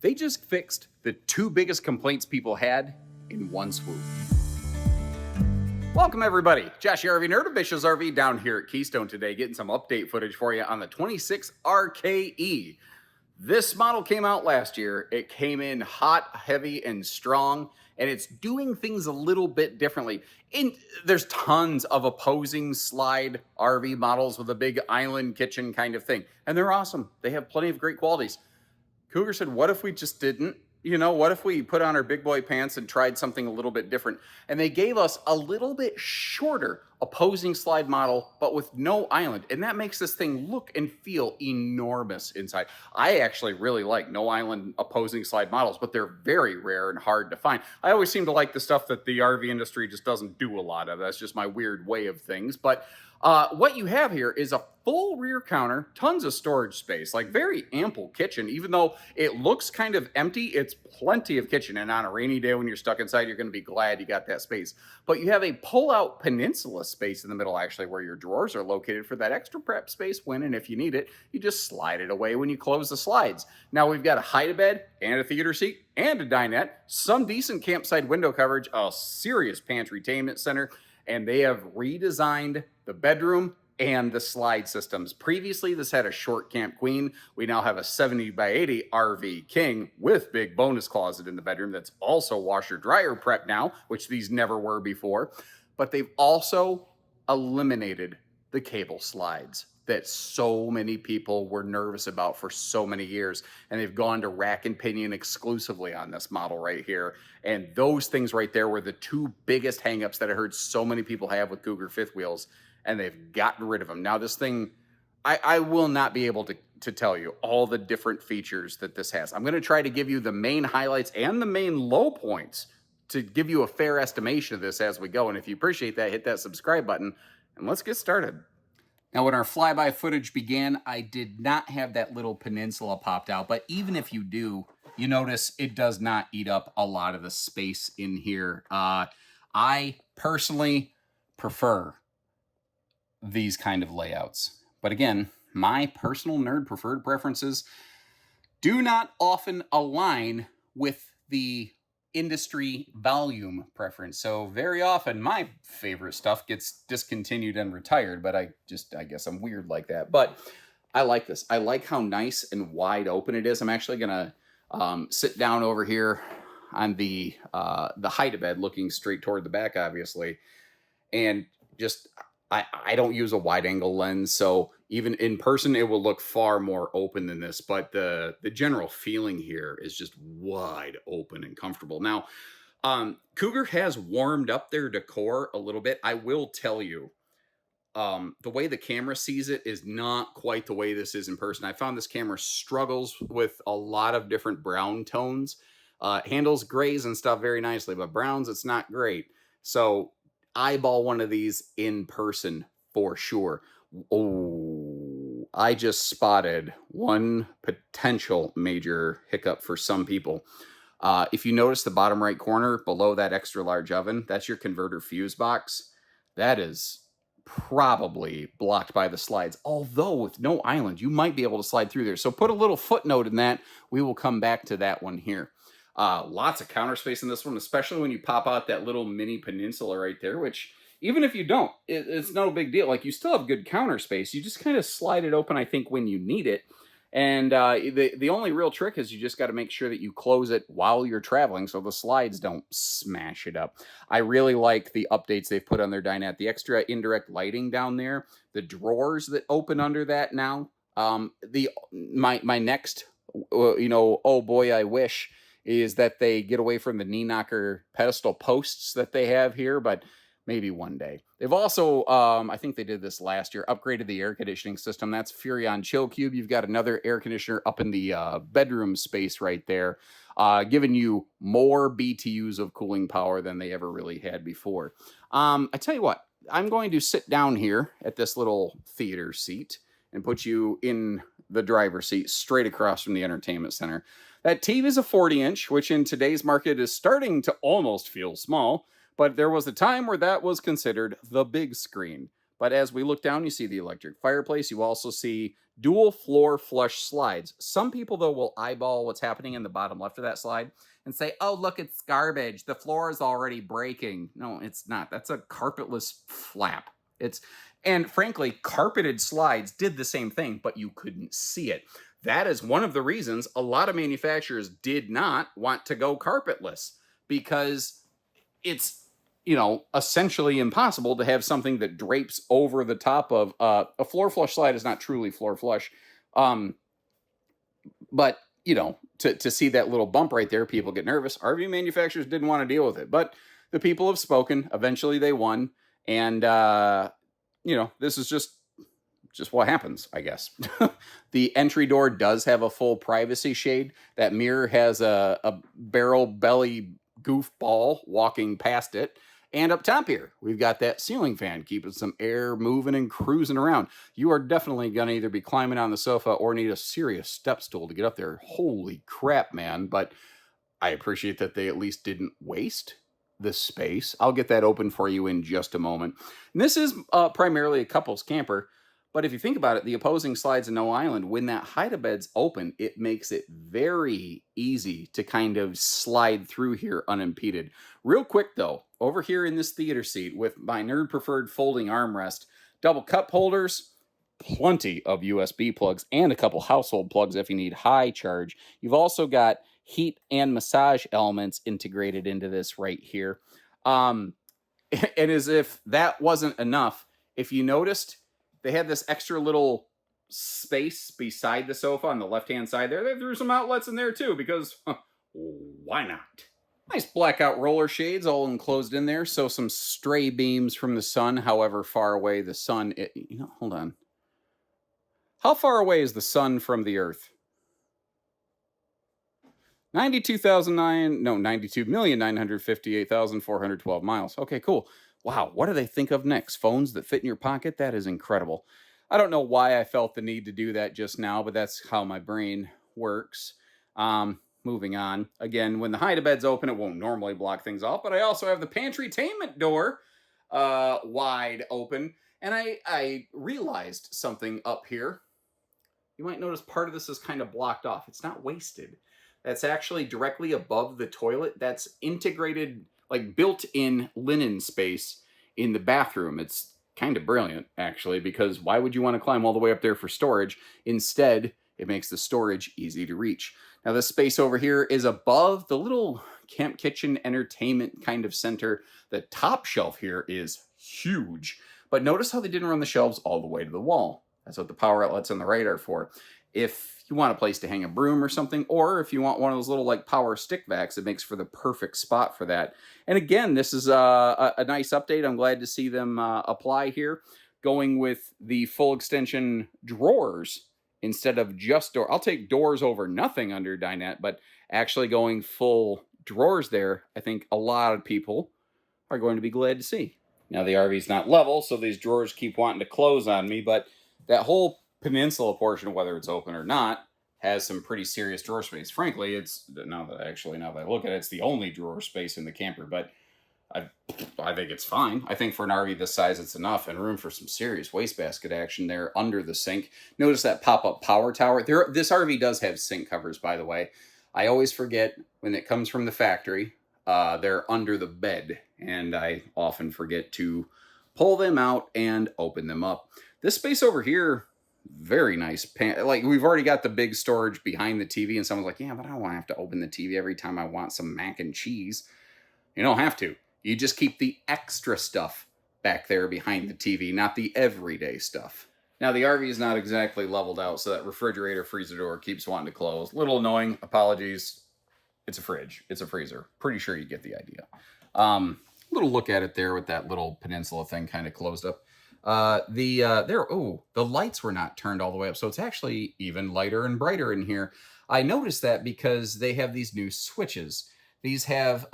They just fixed the two biggest complaints people had in one swoop. Welcome everybody, Josh the RV Nerd of Bish's RV down here at Keystone today, getting some update footage for you on the 26RKE. This model came out last year. It came in hot, heavy, and strong, and it's doing things a little bit differently. There's tons of opposing slide RV models with a big island kitchen kind of thing, and they're awesome. They have plenty of great qualities. Cougar said, what if we just didn't? What if we put on our big boy pants and tried something a little bit different? And they gave us a little bit shorter opposing slide model, but with no island. And that makes this thing look and feel enormous inside. I actually really like no island opposing slide models, but they're very rare and hard to find. I always seem to like the stuff that the RV industry just doesn't do a lot of. That's just my weird way of things. But what you have here is a full rear counter, tons of storage space, like very ample kitchen. Even though it looks kind of empty, it's plenty of kitchen. And on a rainy day when you're stuck inside, you're going to be glad you got that space. But you have a pull-out peninsula space in the middle, actually, where your drawers are located for that extra prep space when and if you need it. You just slide it away when you close the slides. Now we've got a hide-a-bed and a theater seat and a dinette, some decent campsite window coverage, a serious pantry-tainment center, and they have redesigned the bedroom and the slide systems. Previously, this had a short camp queen. We now have a 70 by 80 RV king with big bonus closet in the bedroom that's also washer dryer prep now, which these never were before. But they've also eliminated the cable slides that so many people were nervous about for so many years. And they've gone to rack and pinion exclusively on this model right here. And those things right there were the two biggest hangups that I heard so many people have with Cougar Fifth Wheels, and they've gotten rid of them. Now this thing, I will not be able to tell you all the different features that this has. I'm gonna try to give you the main highlights and the main low points to give you a fair estimation of this as we go. And if you appreciate that, hit that subscribe button and let's get started. Now, when our flyby footage began, I did not have that little peninsula popped out, but even if you do, you notice it does not eat up a lot of the space in here. I personally prefer these kind of layouts. But again, my personal nerd preferred preferences do not often align with the industry volume preference. So very often my favorite stuff gets discontinued and retired, but I guess I'm weird like that. But I like this. I like how nice and wide open it is. I'm actually gonna sit down over here on the hide-a-bed looking straight toward the back, obviously. And just, I don't use a wide angle lens, so even in person, it will look far more open than this, but the general feeling here is just wide open and comfortable. Now, Cougar has warmed up their decor a little bit. I will tell you, the way the camera sees it is not quite the way this is in person. I found this camera struggles with a lot of different brown tones. Handles grays and stuff very nicely, but browns, it's not great. So eyeball one of these in person for sure. Oh, I just spotted one potential major hiccup for some people. If you notice the bottom right corner below that extra large oven, that's your converter fuse box. That is probably blocked by the slides. Although with no island, you might be able to slide through there. So put a little footnote in that. We will come back to that one here. Lots of counter space in this one, especially when you pop out that little mini peninsula right there, which even if you don't, it's no big deal. Like, you still have good counter space. You just kind of slide it open, I think, when you need it. And the only real trick is you just got to make sure that you close it while you're traveling so the slides don't smash it up. I really like the updates they've put on their dinette. The extra indirect lighting down there, the drawers that open under that now. My next, oh boy, I wish, is that they get away from the knee knocker pedestal posts that they have here, but maybe one day. They've also, I think they did this last year, upgraded the air conditioning system. That's Furrion Chill Cube. You've got another air conditioner up in the bedroom space right there, giving you more BTUs of cooling power than they ever really had before. I tell you what, I'm going to sit down here at this little theater seat and put you in the driver's seat straight across from the entertainment center. That TV is a 40-inch, which in today's market is starting to almost feel small. But there was a time where that was considered the big screen. But as we look down, you see the electric fireplace. You also see dual floor flush slides. Some people, though, will eyeball what's happening in the bottom left of that slide and say, oh, look, it's garbage. The floor is already breaking. No, it's not. That's a carpetless flap. And frankly, carpeted slides did the same thing, but you couldn't see it. That is one of the reasons a lot of manufacturers did not want to go carpetless, because it's, essentially impossible to have something that drapes over the top of a floor flush slide. Is not truly floor flush. But, to see that little bump right there, people get nervous. RV manufacturers didn't want to deal with it, but the people have spoken. Eventually they won. And, this is just what happens, I guess. The entry door does have a full privacy shade. That mirror has a barrel belly goofball walking past it. And up top here, we've got that ceiling fan keeping some air moving and cruising around. You are definitely going to either be climbing on the sofa or need a serious step stool to get up there. Holy crap, man. But I appreciate that they at least didn't waste the space. I'll get that open for you in just a moment. And this is primarily a couples camper. But if you think about it, the opposing slides in No Island, when that hide-a-bed's open, it makes it very easy to kind of slide through here unimpeded. Real quick, though, over here in this theater seat with my nerd-preferred folding armrest, double cup holders, plenty of USB plugs, and a couple household plugs if you need high charge. You've also got heat and massage elements integrated into this right here. And as if that wasn't enough, if you noticed, they had this extra little space beside the sofa on the left-hand side there. They threw some outlets in there too, because why not? Nice blackout roller shades all enclosed in there. So some stray beams from the sun, however far away the sun is. Hold on. How far away is the sun from the earth? 92,958,412 miles. Okay, cool. Wow, what do they think of next? Phones that fit in your pocket? That is incredible. I don't know why I felt the need to do that just now, but that's how my brain works. Moving on. Again, when the hide-a-bed's open, it won't normally block things off, but I also have the pantry-tainment door wide open, and I realized something up here. You might notice part of this is kind of blocked off. It's not wasted. That's actually directly above the toilet. That's integrated, like built-in linen space in the bathroom. It's kind of brilliant, actually, because why would you want to climb all the way up there for storage? Instead, it makes the storage easy to reach. Now, this space over here is above the little camp kitchen entertainment kind of center. The top shelf here is huge, but notice how they didn't run the shelves all the way to the wall. That's what the power outlets on the right are for. If you want a place to hang a broom or something, or if you want one of those little like power stick vacs, it makes for the perfect spot for that. And again, this is a nice update. I'm glad to see them apply here, going with the full extension drawers instead of just door. I'll take doors over nothing under dinette, but actually going full drawers there, I think a lot of people are going to be glad to see. Now, the RV's not level, so these drawers keep wanting to close on me, but that whole peninsula portion, whether it's open or not, has some pretty serious drawer space. Frankly, it's, now that I look at it, it's the only drawer space in the camper, but I think it's fine. I think for an RV this size, it's enough, and room for some serious wastebasket action there under the sink. Notice that pop-up power tower. This RV does have sink covers, by the way. I always forget when it comes from the factory, they're under the bed, and I often forget to pull them out and open them up. This space over here, very nice. Like, we've already got the big storage behind the TV, and someone's like, yeah, but I don't want to have to open the TV every time I want some mac and cheese. You don't have to. You just keep the extra stuff back there behind the TV, not the everyday stuff. Now, the RV is not exactly leveled out, so that refrigerator freezer door keeps wanting to close. Little annoying. Apologies. It's a fridge. It's a freezer. Pretty sure you get the idea. Little look at it there with that little peninsula thing kind of closed up. The lights were not turned all the way up, so it's actually even lighter and brighter in here. I noticed that because they have these new switches. These have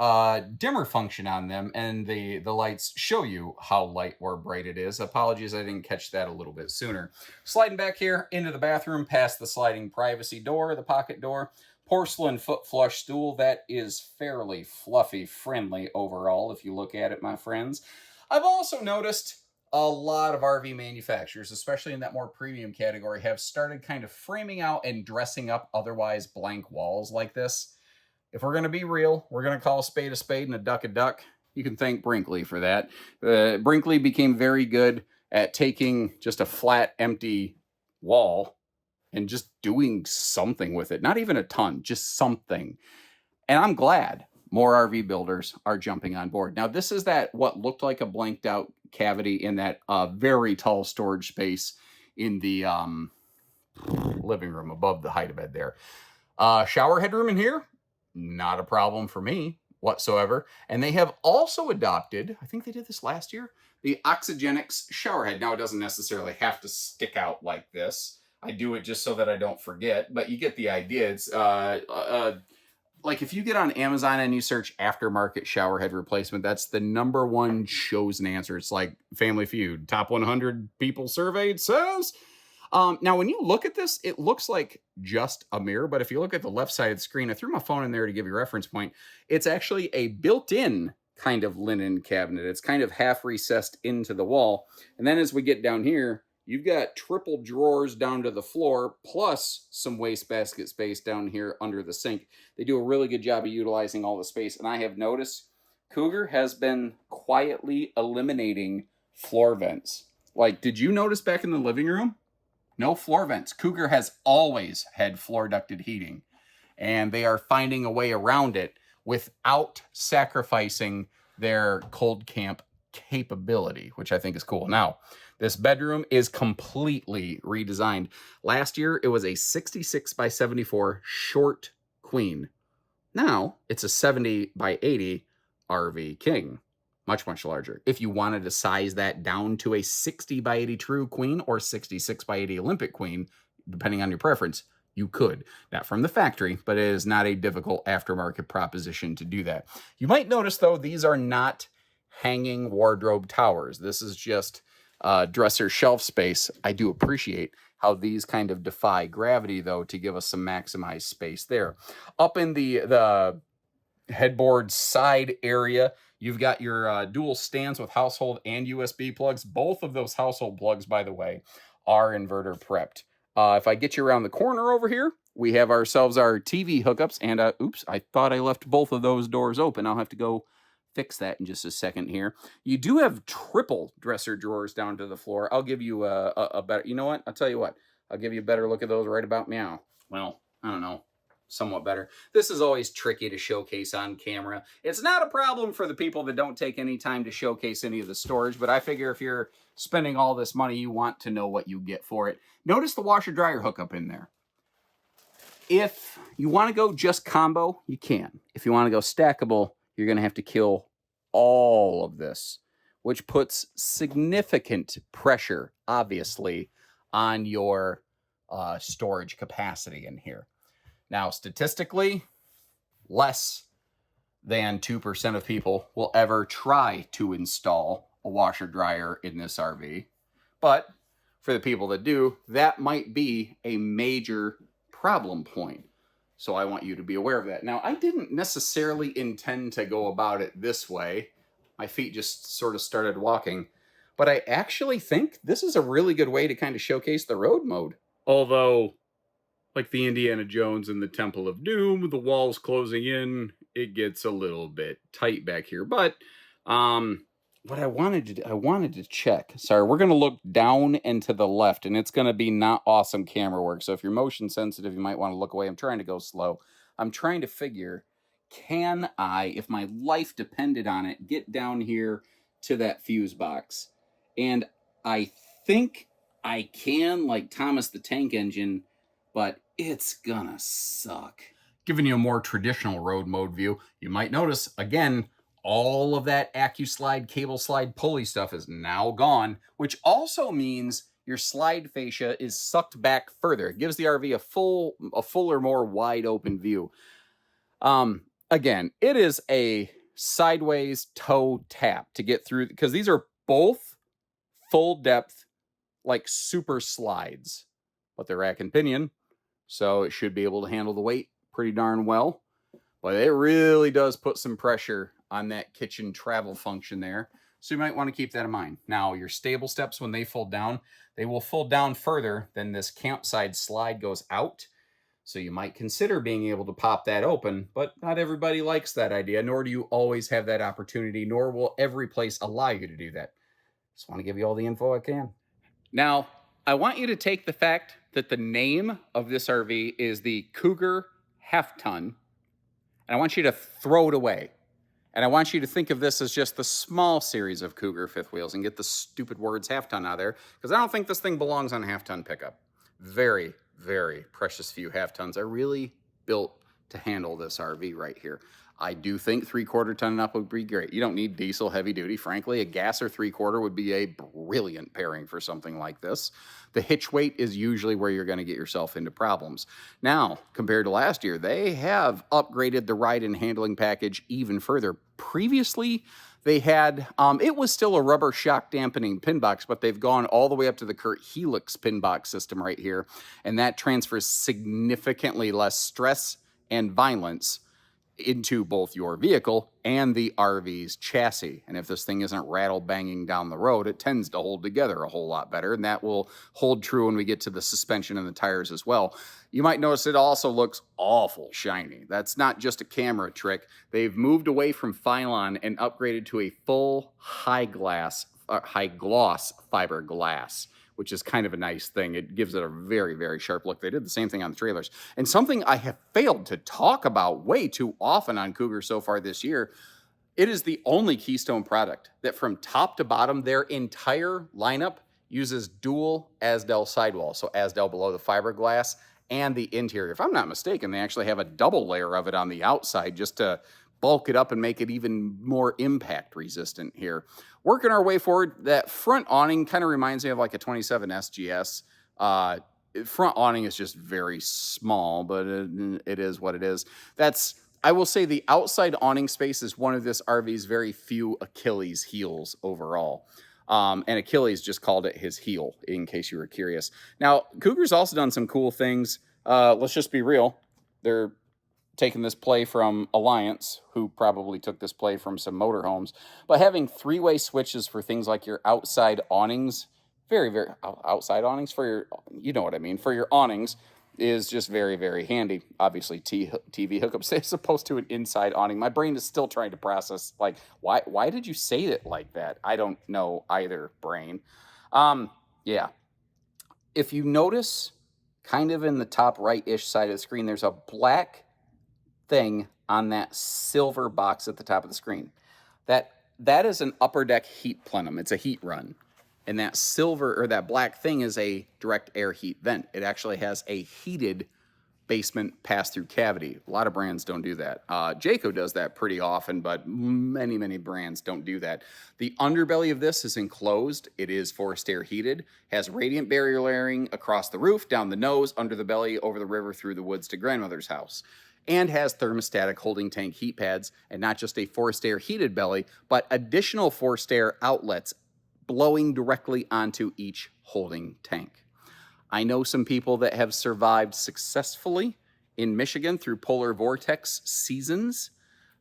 dimmer function on them, and the lights show you how light or bright it is. Apologies, I didn't catch that a little bit sooner. Sliding back here into the bathroom, past the sliding privacy door, the pocket door, porcelain foot flush stool that is fairly fluffy friendly overall, if you look at it, my friends. I've also noticed a lot of RV manufacturers, especially in that more premium category, have started kind of framing out and dressing up otherwise blank walls like this. If we're going to be real, we're going to call a spade and a duck a duck. You can thank Brinkley for that. Brinkley became very good at taking just a flat, empty wall and just doing something with it. Not even a ton, just something. And I'm glad more RV builders are jumping on board. Now, this is that what looked like a blanked out cavity in that very tall storage space in the living room above the hide-a-bed there. Shower headroom in here, not a problem for me whatsoever. And they have also adopted, I think they did this last year, the Oxygenics shower head. Now, it doesn't necessarily have to stick out like this. I do it just so that I don't forget, but you get the idea. It's like if you get on Amazon and you search aftermarket shower head replacement, that's the #1 chosen answer. It's like Family Feud, top 100 people surveyed says. Now, when you look at this, it looks like just a mirror, but if you look at the left side of the screen, I threw my phone in there to give you a reference point. It's actually a built-in kind of linen cabinet. It's kind of half recessed into the wall. And then as we get down here, you've got triple drawers down to the floor, plus some wastebasket space down here under the sink. They do a really good job of utilizing all the space. And I have noticed Cougar has been quietly eliminating floor vents. Like, did you notice back in the living room? No floor vents. Cougar has always had floor ducted heating. And they are finding a way around it without sacrificing their cold camp capability, which I think is cool. Now, this bedroom is completely redesigned. Last year, it was a 66 by 74 short queen. Now, it's a 70 by 80 RV king. Much, much larger. If you wanted to size that down to a 60 by 80 true queen or 66 by 80 Olympic queen, depending on your preference, you could. Not from the factory, but it is not a difficult aftermarket proposition to do that. You might notice, though, these are not hanging wardrobe towers. This is just dresser shelf space. I do appreciate how these kind of defy gravity, though, to give us some maximized space there. Up in the headboard side area, you've got your dual stands with household and USB plugs. Both of those household plugs, by the way, are inverter prepped. If I get you around the corner over here, we have ourselves our TV hookups. And oops, I thought I left both of those doors open. I'll have to go fix that in just a second here. You do have triple dresser drawers down to the floor. I'll give you a better, you know what? I'll tell you what. I'll give you a better look at those right about meow. Well, I don't know. Somewhat better. This is always tricky to showcase on camera. It's not a problem for the people that don't take any time to showcase any of the storage, but I figure if you're spending all this money, you want to know what you get for it. Notice the washer dryer hookup in there. If you want to go just combo, you can. If you want to go stackable, you're going to have to kill all of this, which puts significant pressure, obviously, on your storage capacity in here. Now, statistically, less than 2% of people will ever try to install a washer dryer in this RV. But for the people that do, that might be a major problem point. So I want you to be aware of that. Now, I didn't necessarily intend to go about it this way. My feet just sort of started walking. But I actually think this is a really good way to kind of showcase the road mode. Although, like the Indiana Jones and the Temple of Doom, the walls closing in, it gets a little bit tight back here. But what I wanted to check. Sorry, we're going to look down and to the left, and it's going to be not awesome camera work. So if you're motion sensitive, you might want to look away. I'm trying to go slow. I'm trying to figure, can I, if my life depended on it, get down here to that fuse box? And I think I can, like Thomas the Tank Engine, but it's gonna suck. Giving you a more traditional road mode view, you might notice, again, all of that AccuSlide, cable slide, pulley stuff is now gone, which also means your slide fascia is sucked back further. It gives the RV a fuller, more wide open view. Again, it is a sideways toe tap to get through, because these are both full depth, like super slides, but they're rack and pinion, so it should be able to handle the weight pretty darn well. But it really does put some pressure on that kitchen travel function there. So you might want to keep that in mind. Now, your stable steps, when they fold down, they will fold down further than this campside slide goes out. So you might consider being able to pop that open, but not everybody likes that idea, nor do you always have that opportunity, nor will every place allow you to do that. Just want to give you all the info I can. Now, I want you to take the fact that the name of this RV is the Cougar Half Ton, and I want you to throw it away. And I want you to think of this as just the small series of Cougar fifth wheels and get the stupid words half ton out of there, because I don't think this thing belongs on a half ton pickup. Very, very precious few half tons are really built to handle this RV right here. I do think 3/4 ton and up would be great. You don't need diesel heavy duty. Frankly, a gas or 3/4 would be a brilliant pairing for something like this. The hitch weight is usually where you're going to get yourself into problems. Now, compared to last year, they have upgraded the ride and handling package even further. Previously, they had, it was still a rubber shock dampening pin box, but they've gone all the way up to the Kurt Helix pin box system right here, and that transfers significantly less stress and violence into both your vehicle and the RV's chassis. And if this thing isn't rattle banging down the road, it tends to hold together a whole lot better. And that will hold true when we get to the suspension and the tires as well. You might notice it also looks awful shiny. That's not just a camera trick. They've moved away from Phylon and upgraded to a full high gloss fiberglass, which is kind of a nice thing. It gives it a very, very sharp look. They did the same thing on the trailers. And something I have failed to talk about way too often on Cougar so far this year, it is the only Keystone product that from top to bottom, their entire lineup uses dual Azdel sidewall. So Azdel below the fiberglass and the interior. If I'm not mistaken, they actually have a double layer of it on the outside just to bulk it up and make it even more impact resistant here. Working our way forward, that front awning kind of reminds me of like a 27 SGS. Front awning is just very small, but it is what it is. I will say the outside awning space is one of this RV's very few Achilles heels overall. And Achilles just called it his heel, in case you were curious. Now, Cougar's also done some cool things. Let's just be real. They're taking this play from Alliance, who probably took this play from some motorhomes. But having three-way switches for things like your outside awnings, very, very outside awnings for your, you know what I mean, for your awnings is just very, very handy. Obviously, TV hookups as opposed to an inside awning. My brain is still trying to process, like, why did you say it like that? I don't know either, brain. Yeah. If you notice, kind of in the top right-ish side of the screen, there's a black thing on that silver box at the top of the screen. That is an upper deck heat plenum. It's a heat run. And that silver or that black thing is a direct air heat vent. It actually has a heated basement pass-through cavity. A lot of brands don't do that. Jayco does that pretty often, but many, many brands don't do that. The underbelly of this is enclosed. It is forced air heated, has radiant barrier layering across the roof, down the nose, under the belly, over the river, through the woods to grandmother's house, and has thermostatic holding tank heat pads, and not just a forced air heated belly, but additional forced air outlets blowing directly onto each holding tank. I know some people that have survived successfully in Michigan through polar vortex seasons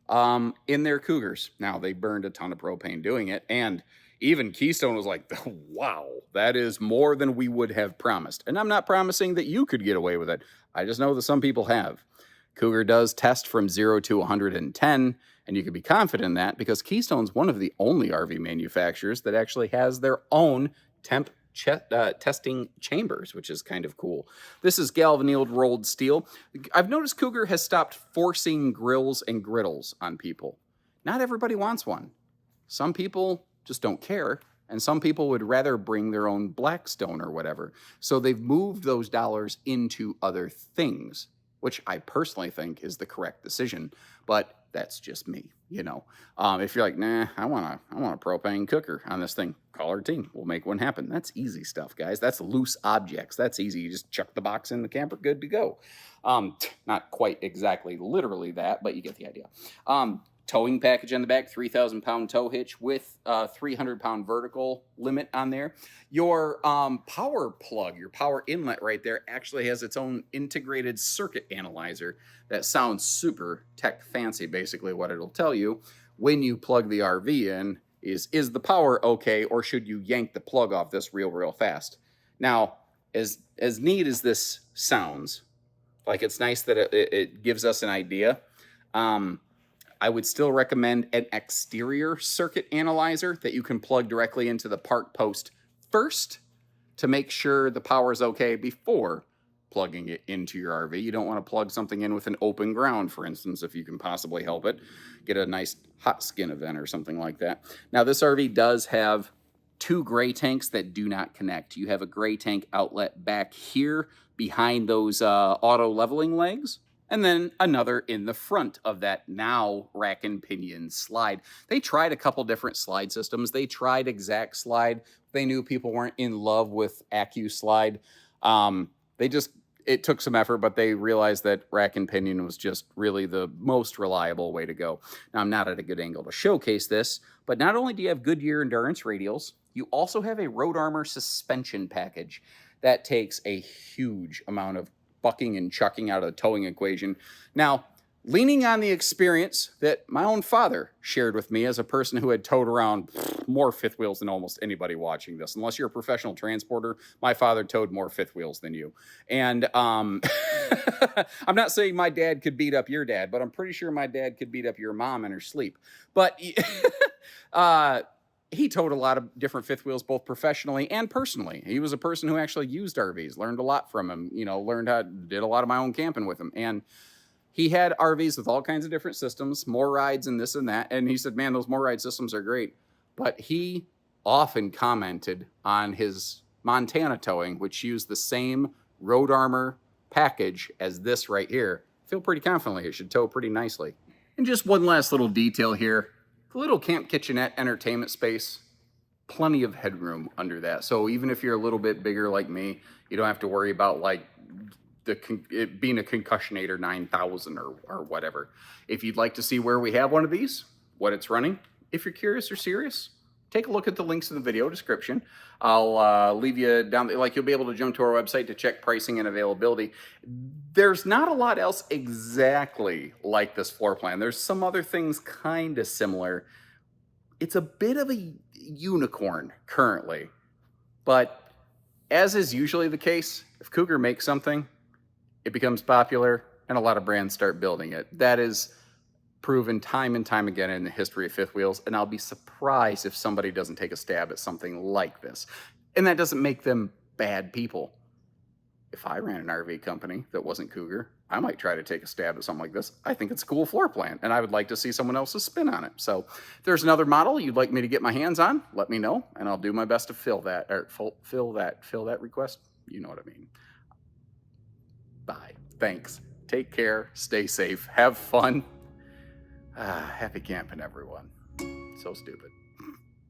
in their Cougars. Now, they burned a ton of propane doing it, and even Keystone was like, wow, that is more than we would have promised. And I'm not promising that you could get away with it. I just know that some people have. Cougar does test from 0 to 110, and you can be confident in that because Keystone's one of the only RV manufacturers that actually has their own temp testing chambers, which is kind of cool. This is galvanized rolled steel. I've noticed Cougar has stopped forcing grills and griddles on people. Not everybody wants one. Some people just don't care, and some people would rather bring their own Blackstone or whatever. So they've moved those dollars into other things, which I personally think is the correct decision, but that's just me, you know. If you're like, nah, I want a propane cooker on this thing, call our team. We'll make one happen. That's easy stuff, guys. That's loose objects. That's easy. You just chuck the box in the camper, good to go. Not quite exactly literally that, but you get the idea. Towing package on the back, 3,000-pound tow hitch with a 300-pound vertical limit on there. Your power plug, your power inlet right there actually has its own integrated circuit analyzer that sounds super tech fancy. Basically what it'll tell you when you plug the RV in, is the power okay, or should you yank the plug off this real fast? Now, as neat as this sounds, like it's nice that it gives us an idea. I would still recommend an exterior circuit analyzer that you can plug directly into the park post first to make sure the power is okay before plugging it into your RV. You don't want to plug something in with an open ground, for instance, if you can possibly help it. Get a nice hot skin event or something like that. Now, this RV does have 2 gray tanks that do not connect. You have a gray tank outlet back here behind those auto leveling legs, and then another in the front of that now rack and pinion slide. They tried a couple different slide systems. They tried Exact Slide. They knew people weren't in love with AccuSlide. It took some effort, but they realized that rack and pinion was just really the most reliable way to go. Now, I'm not at a good angle to showcase this, but not only do you have Goodyear Endurance radials, you also have a Road Armor suspension package that takes a huge amount of bucking and chucking out of the towing equation. Now, leaning on the experience that my own father shared with me as a person who had towed around more fifth wheels than almost anybody watching this. Unless you're a professional transporter, my father towed more fifth wheels than you. And I'm not saying my dad could beat up your dad, but I'm pretty sure my dad could beat up your mom in her sleep. But he towed a lot of different fifth wheels, both professionally and personally. He was a person who actually used RVs, learned a lot from him, did a lot of my own camping with him. And he had RVs with all kinds of different systems, more rides and this and that. And he said, man, those more ride systems are great. But he often commented on his Montana towing, which used the same Road Armor package as this right here. I feel pretty confidently it should tow pretty nicely. And just one last little detail here. The little camp kitchenette entertainment space, plenty of headroom under that. So even if you're a little bit bigger like me, you don't have to worry about like it being a Concussionator 9000 or whatever. If you'd like to see where we have one of these, what it's running, if you're curious or serious, take a look at the links in the video description. I'll leave you down there. Like, you'll be able to jump to our website to check pricing and availability. There's not a lot else exactly like this floor plan. There's some other things kind of similar. It's a bit of a unicorn currently, but as is usually the case, if Cougar makes something, it becomes popular and a lot of brands start building it. That is proven time and time again in the history of fifth wheels, and I'll be surprised if somebody doesn't take a stab at something like this. And that doesn't make them bad people. If I ran an RV company that wasn't Cougar, I might try to take a stab at something like this. I think it's a cool floor plan, and I would like to see someone else's spin on it. So if there's another model you'd like me to get my hands on, let me know, and I'll do my best to fill that request. You know what I mean. Bye. Thanks. Take care. Stay safe. Have fun. Happy camping, everyone. So stupid.